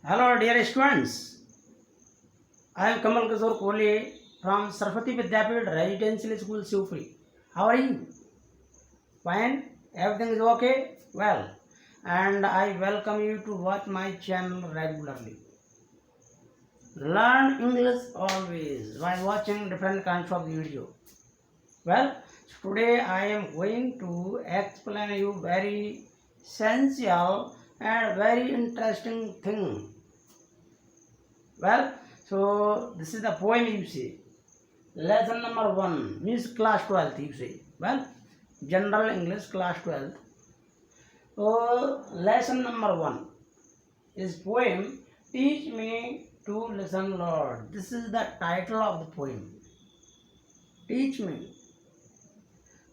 Hello, dear students. I am Kamal Kishore Kohli from Saraswati Vidyapit Residential School, Shivpuri. How are you? Fine? Everything is okay? Well, and I welcome you to watch my channel regularly. Learn English always by watching different kinds of video. Well, today I am going to explain you very essential and very interesting thing. Well, so this is the poem you see. Lesson number 1 means class 12th you say. Well, general English class 12th. So lesson number 1 is poem Teach Me to Listen Lord. This is the title of the poem. Teach me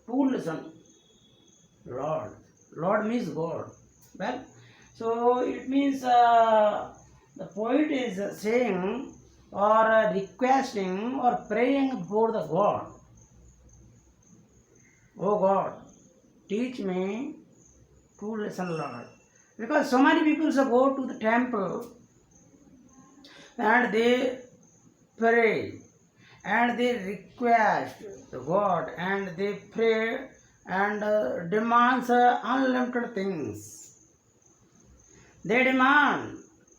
to listen Lord. Lord means God. Well, so it means the poet is saying or requesting or praying for the God. Oh God, teach me to listen, Lord. Because so many people go to the temple and they pray and they request the God and they pray and demands unlimited things. They demand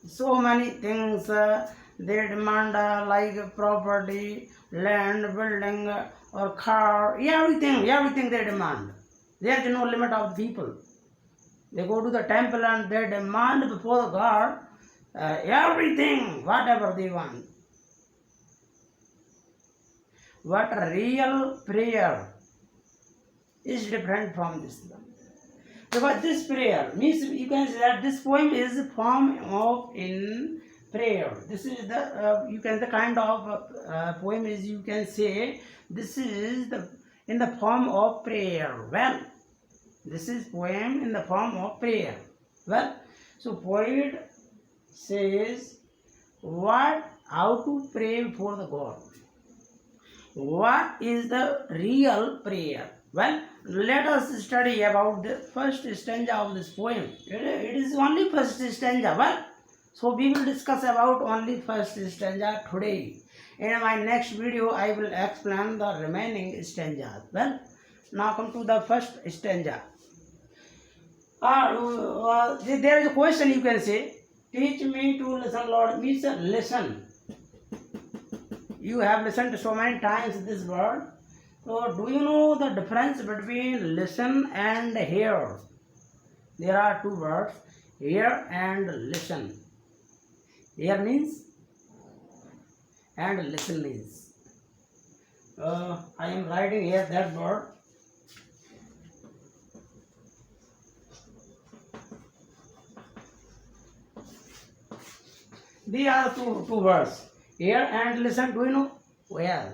so many things. They demand like property, land, building, or car, everything they demand. There is no limit of people. They go to the temple and they demand before God everything, whatever they want. But real prayer is different from this one. Because this prayer means you can say that this poem is a form of in prayer. This is the you can the kind of poem is you can say this is the in the form of prayer. Well, this is poem in the form of prayer. Well, so poet says how to pray for the God. What is the real prayer? Well, let us study about the first stanza of this poem. It is only first stanza. Well, so we will discuss about only first stanza today. In my next video, I will explain the remaining stanzas. Well, now come to the first stanza. There is a question you can say. Teach me to listen, Lord. Means listen. You have listened so many times this word. So do you know the difference between listen and hear? There are two words, hear and listen. Hear means and listen means. I am writing here that word. These are two words. Hear and listen. Do you know? Well,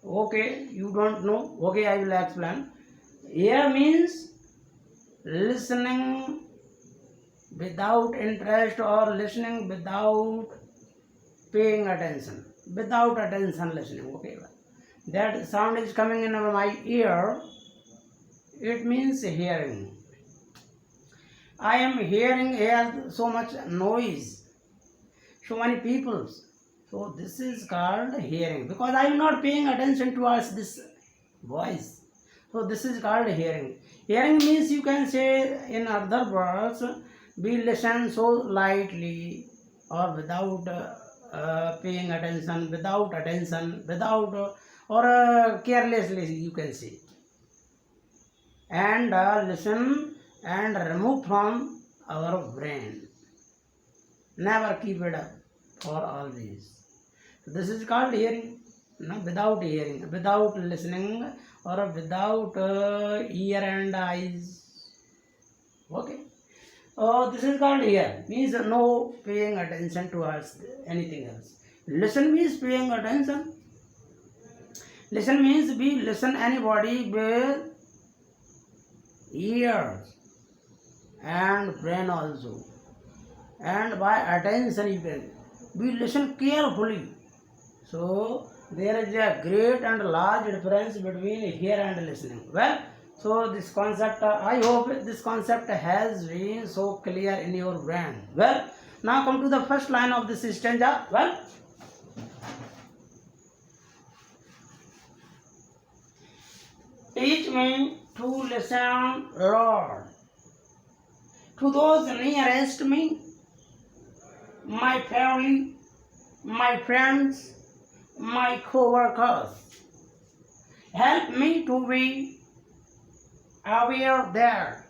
okay, you don't know. Okay, I will explain. Hear means listening without interest or listening without paying attention. Without attention listening. Okay, that sound is coming in my ear. It means hearing. I am hearing here so much noise. So many people. So this is called hearing because I am not paying attention towards this voice. So this is called hearing. Hearing means you can say in other words, we listen so lightly or without paying attention, without or carelessly you can say. And listen and remove from our brain. Never keep it up for always. This is called hearing. No, without hearing, without listening, or without ear and eyes. Okay. Oh, this is called hear. Means no paying attention towards anything else. Listen means paying attention. Listen means we listen anybody with ears and brain also. And by attention even. We listen carefully. So there is a great and large difference between hear and listening. Well, so this concept, I hope this concept has been so clear in your brain. Well, Now come to the first line of this stanza. Well, teach me to listen, Lord, to those nearest me, my family, my friends, my co-workers. Help me to be aware that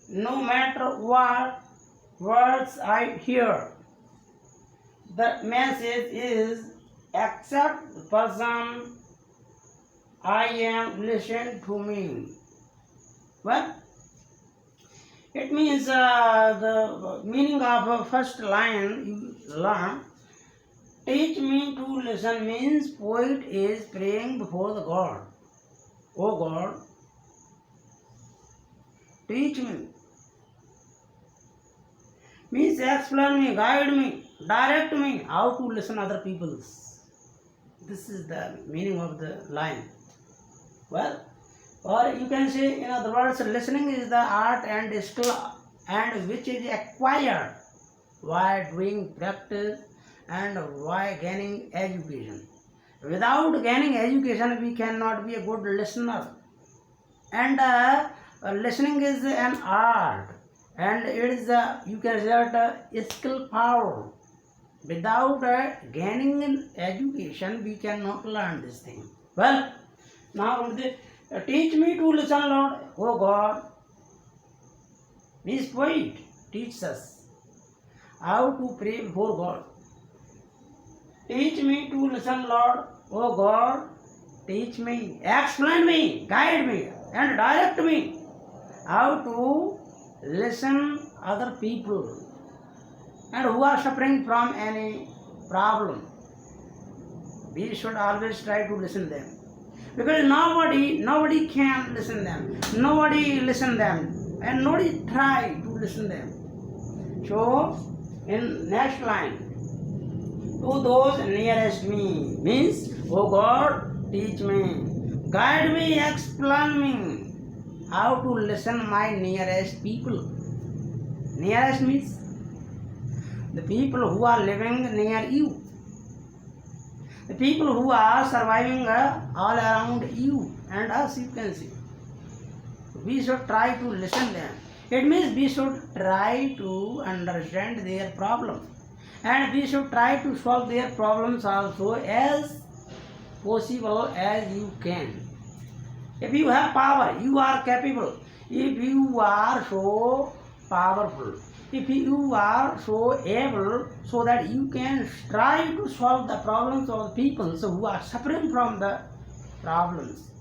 no matter what words I hear, the message is accept the person I am listening to me. Well, it means the meaning of first line you learn. Teach me to listen means poet is praying before the God. Oh God, teach me. Means explain me, guide me, direct me how to listen other people's. This is the meaning of the line. Well, or you can say in other words, listening is the art and skill and which is acquired while doing practice and while gaining education. Without gaining education, we cannot be a good listener. And listening is an art, and it is you can say a skill power. Without gaining education, we cannot learn this thing. Well, now teach me to listen, Lord. Oh God, this poet teaches us how to pray before God. Teach me to listen, Lord. Oh God, teach me, explain me, guide me, and direct me how to listen other people and who are suffering from any problem. We should always try to listen them, because nobody can listen them, nobody listen them, and nobody try to listen them. So in next line, to those nearest me means, oh God, teach me, guide me, explain me how to listen my nearest people. Nearest means the people who are living near you, the people who are surviving all around you and us, you can see. We should try to listen them. It means we should try to understand their problem, and we should try to solve their problems also as possible as you can. If you have power, you are capable. If you are so powerful, if you are so able, so that you can try to solve the problems of the people who are suffering from the problems.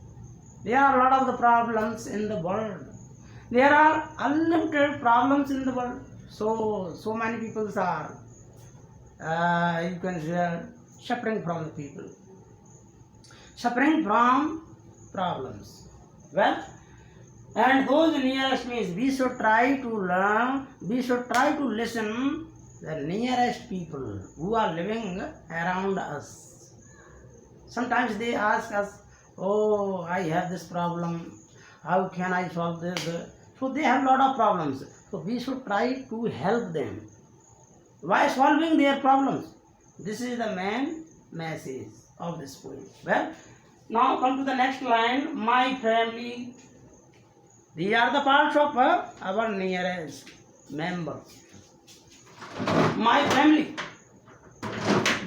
There are a lot of the problems in the world. There are unlimited problems in the world. So many people are, you can say, suffering from the people, suffering from problems. Well, and those nearest means we should try to learn, we should try to listen the nearest people who are living around us. Sometimes they ask us, oh, I have this problem, how can I solve this? So they have a lot of problems. So we should try to help them by solving their problems. This is the main message of this poem. Well, now come to the next line. My family, they are the parts of our nearest member. My family,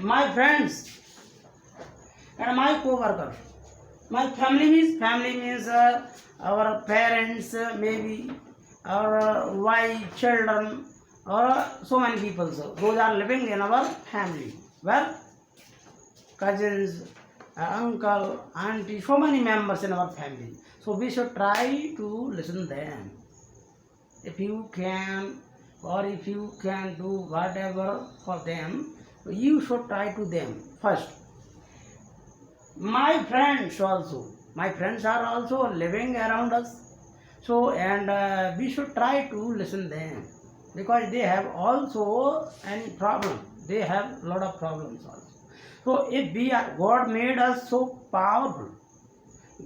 my friends, and my co-workers. My family means our parents, maybe our wife, children, or so many people. So those are living in our family. Well, cousins, uncle, auntie, so many members in our family. So we should try to listen them. If you can, or if you can do whatever for them, you should try to them first. My friends also, my friends are also living around us. So, and we should try to listen them, because they have also any problem. They have a lot of problems also. So if we are, God made us so powerful.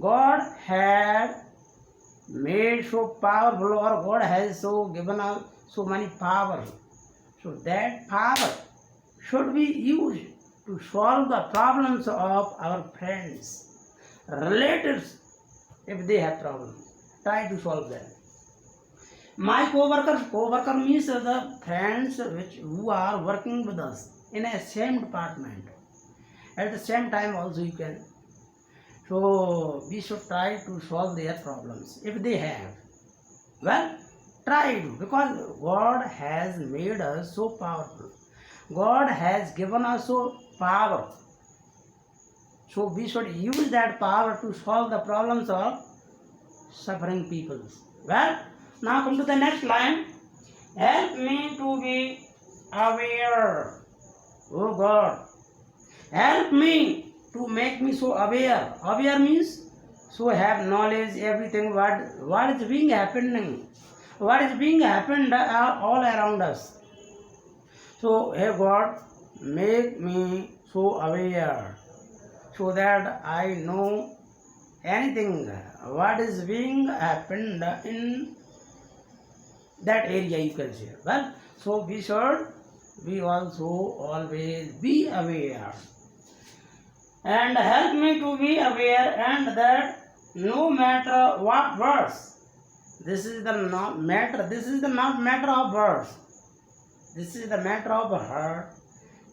God had made so powerful, or God has so given us so many power. So that power should be used to solve the problems of our friends, relatives, if they have problems. Try to solve them. My co-worker means the friends who are working with us in a same department. At the same time also you can. So we should try to solve their problems if they have. Well, try to, because God has made us so powerful. God has given us so power. So we should use that power to solve the problems of suffering people. Well, now come to the next line. Help me to be aware. Oh God, help me to make me so aware. Aware means so have knowledge everything what is being happening. What is being happened all around us. So, hey God, make me so aware so that I know anything what is being happened in that area, you can say. Well, so we should be also always be aware. And help me to be aware, and that no matter what words, this is the not matter of words. This is the matter of heart.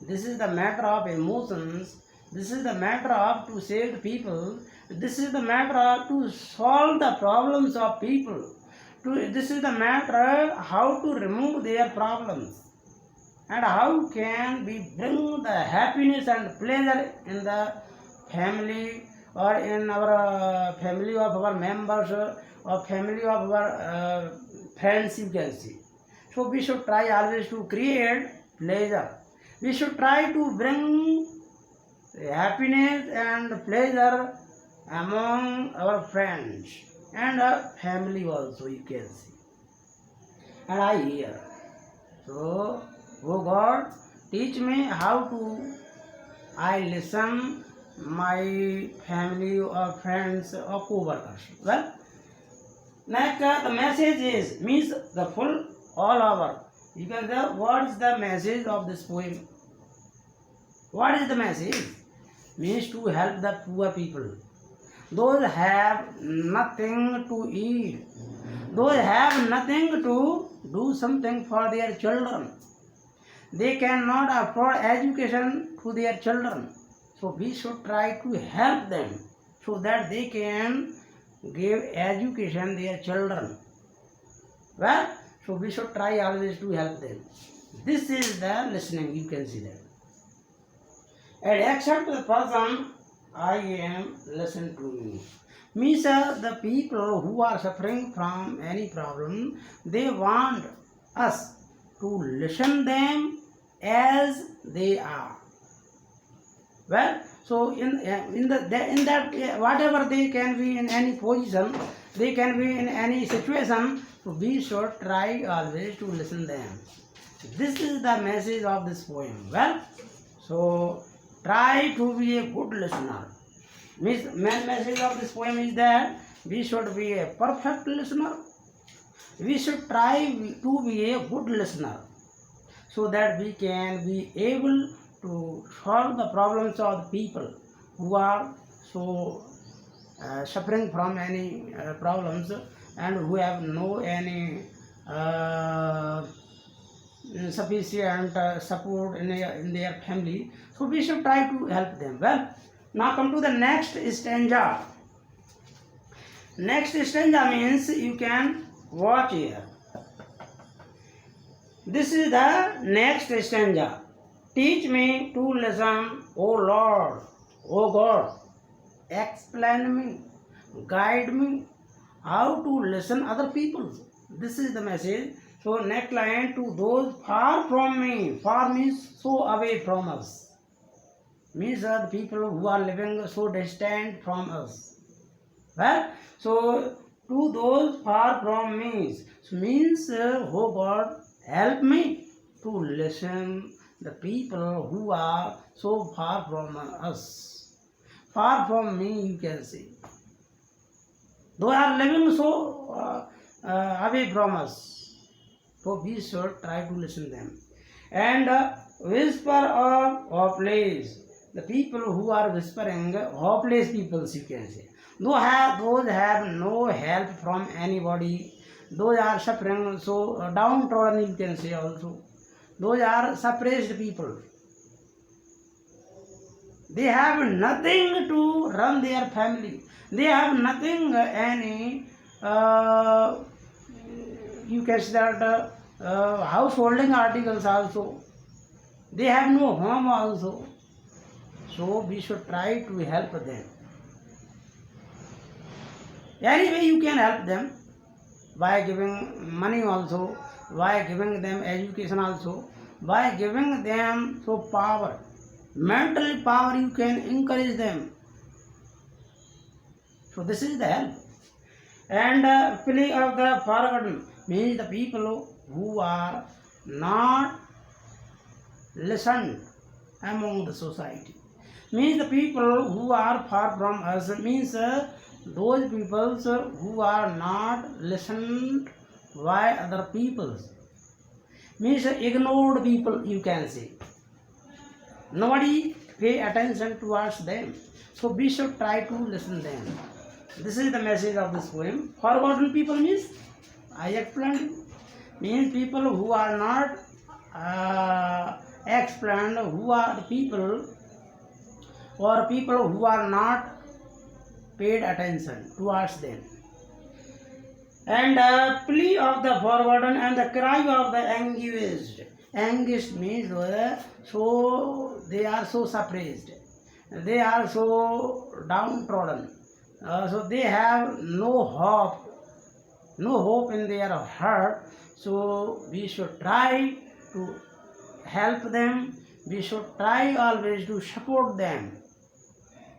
This is the matter of emotions. This is the matter of to save people. This is the matter of to solve the problems of people. This is the matter how to remove their problems. And how can we bring the happiness and pleasure in the family or in our family of our members or family of our friends, you can see. So we should try always to create pleasure. We should try to bring happiness and pleasure among our friends and our family also, you can see. And I hear. So, oh God, teach me how to I listen my family or friends or co-workers. Well, next the message is means the full all over. You can say what is the message of this poem? What is the message? Means to help the poor people. Those have nothing to eat. Those have nothing to do something for their children. They cannot afford education to their children. So we should try to help them so that they can give education their children. Well, so we should try always to help them. This is the listening, you can see that. And accept the person I am listen to me. Means the people who are suffering from any problem, they want us to listen them as they are. Well, so in that whatever they can be in any position, they can be in any situation. So we should try always to listen them. This is the message of this poem. Well, so try to be a good listener. Main message of this poem is that we should be a perfect listener. We should try to be a good listener so that we can be able to solve the problems of the people who are so suffering from any problems and who have no any sufficient support in their family. So we should try to help them. Well, now come to the next stanza. Next stanza means you can watch here. This is the next stanza. Teach me to listen, O Lord, O God. Explain me, guide me how to listen other people. This is the message. So next line, to those far from me. Far means so away from us. Means the people who are living so distant from us. Well, so to those far from me means, oh God, help me to listen the people who are so far from us. Far from me, you can see. They are living so away from us. So we should try to listen them. and whisper of hopeless. The people who are whispering, hopeless people, you can say. Those have no help from anybody. Those are suffering, so downtrodden, you can say also. Those are suppressed people. They have nothing to run their family. They have nothing, any, you can say that, householding articles also. They have no home also. So we should try to help them. Anyway, you can help them by giving money also, by giving them education also, by giving them so power. Mental power, you can encourage them. So this is the help. And plea of the forgotten means the people who are not listened among the society. Means the people who are far from us, means those people who are not listened by other peoples. Means ignored people, you can say. Nobody pay attention towards them. So we should try to listen them. This is the message of this poem. Forgotten people means, I explained, means people who are not explained, who are the people, or people who are not paid attention towards them. And plea of the forgotten and the cry of the anguished. Anguished means so they are so suppressed. They are so downtrodden. So they have no hope in their heart. So we should try to help them. We should try always to support them.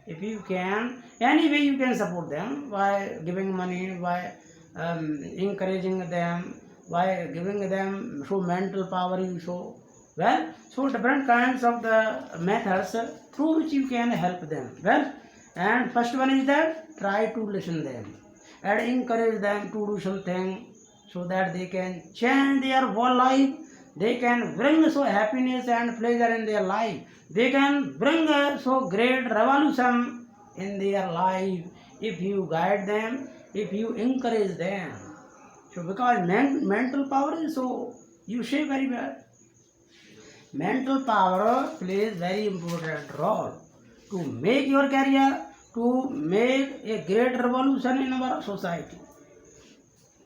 If you can, any way you can support them by giving money, by encouraging them, by giving them so mental power you show. Well, so different kinds of the methods through which you can help them. Well, and first one is that try to listen them and encourage them to do something so that they can change their whole life. They can bring so happiness and pleasure in their life. They can bring so great revolution in their life if you guide them, if you encourage them. So because mental power is so, you say very well. Mental power plays very important role to make your career, to make a great revolution in our society.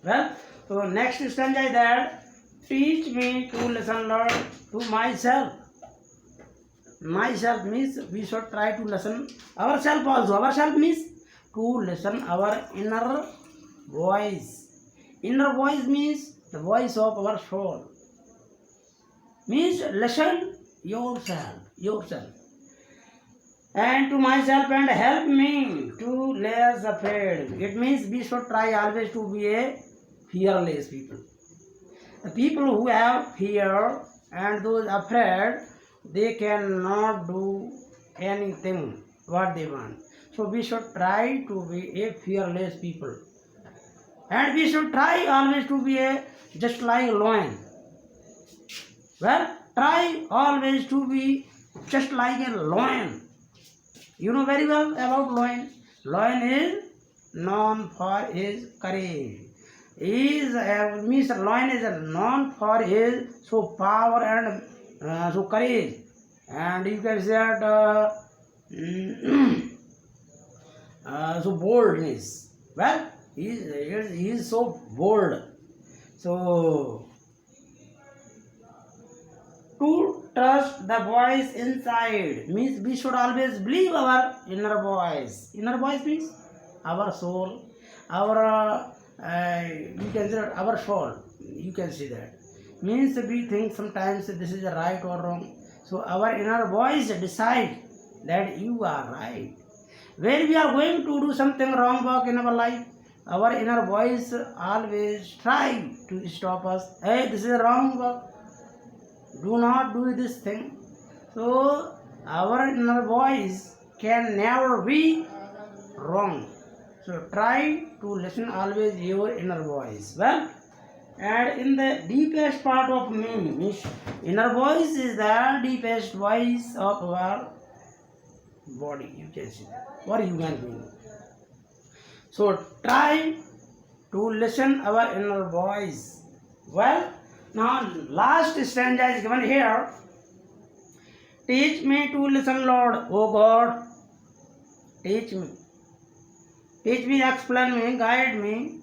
Well, so next stanza is that teach me to listen, Lord, to myself. Myself means we should try to listen ourselves also. Ourselves means to listen our inner voice. Inner voice means the voice of our soul. Means listen yourself. And to myself and help me to less afraid. It means we should try always to be a fearless people. The people who have fear and those afraid, they cannot do anything what they want. So we should try to be a fearless people. And we should try always to be a just like lion. Well, try always to be just like a lion. You know very well about lion. Lion is known for his courage. Means lion is known for his so power and so courage. And you can say that so boldness. Well, he is so bold. So to trust the voice inside means we should always believe our inner voice. Inner voice means our soul, our you can say that our soul. You can see that means we think sometimes this is right or wrong. So our inner voice decides that you are right. When we are going to do something wrong work in our life, our inner voice always try to stop us. Hey, this is a wrong work. Do not do this thing. So our inner voice can never be wrong. So try to listen always your inner voice. Well, And in the deepest part of me, means inner voice is the deepest voice of our body, you can see, or human being. So try to listen our inner voice. Well, now last stanza is given here. Teach me to listen, Lord, O God. Teach me. Teach me, explain me, guide me.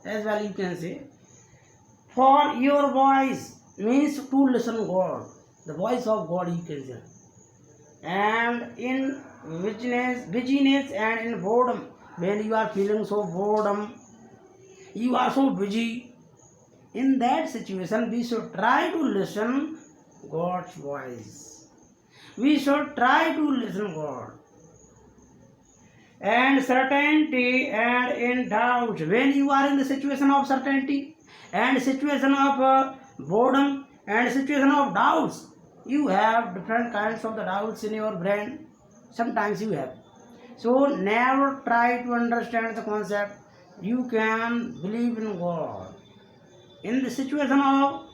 As well you can say. For your voice means to listen God. The voice of God you can say. And in busyness and in boredom, when you are feeling so boredom, you are so busy, in that situation we should try to listen God's voice. We should try to listen God. And certainty and in doubt, when you are in the situation of certainty and situation of boredom and situation of doubts, you have different kinds of the doubts in your brain. Sometimes you have. So never try to understand the concept. You can believe in God. In the situation of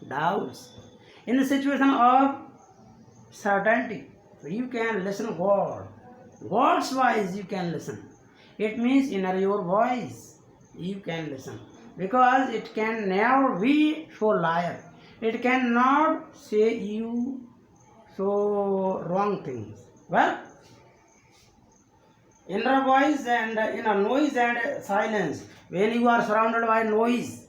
doubts, in the situation of certainty, you can listen God. God's voice you can listen. It means in your voice you can listen. Because it can never be so liar. It cannot say you so wrong things. Well, inner voice and inner noise and silence. When you are surrounded by noise,